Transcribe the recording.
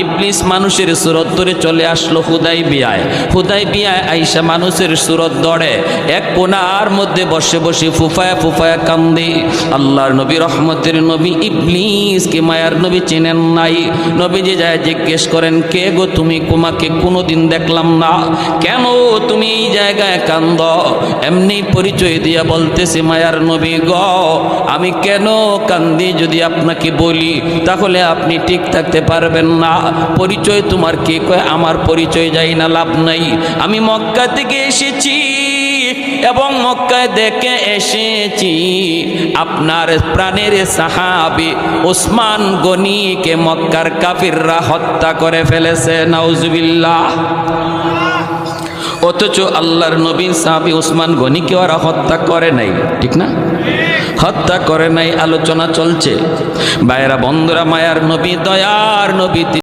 ইবলিস মানুষের সুরত ধরে চলে আসলো হুদাইবিয়ায়। হুদাইবিয়ায় আইসা মানুষের সুরত ধরে এক কোণার মধ্যে বসে বসে ফুফায়া ফুফায়া কান্দে। আল্লাহর নবী রহমতের নবী ইবলিসকে মায়ার নবী চেনেন নাই। নবীজি যায় জিজ্ঞেস করেন, কে গো তুমি? তোমাকে কোনোদিন দেখলাম না, কেন তুমি এই জায়গায় কান্দ? এমনি পরিচয় দিয়া বলতেছে, মায়ার নবী গ, আমি কেন কান্দি যদি আপনাকে বলি তাহলে আপনি ঠিক থাকতে পারবেন না। পরিচয় তোমার কে? কয় আমার পরিচয় যাই না, লাভ নাই। আমি মক্কা থেকে এসেছি এবং মক্কায় দেখে এসেছি আপনার প্রাণের সাহাবী ওসমান গনিকে মক্কার কাফিররা হত্যা করে ফেলেছে। নাউজুবিল্লাহ। অথচ আল্লাহর নবী সাহাবী ওসমান গনিকে ওরা হত্যা করে নাই, ঠিক না? হত্যা করে নাই। আলোচনা চলছে। ভাইরা বন্ধুরা, মায়ার নবী, দয়ার নবী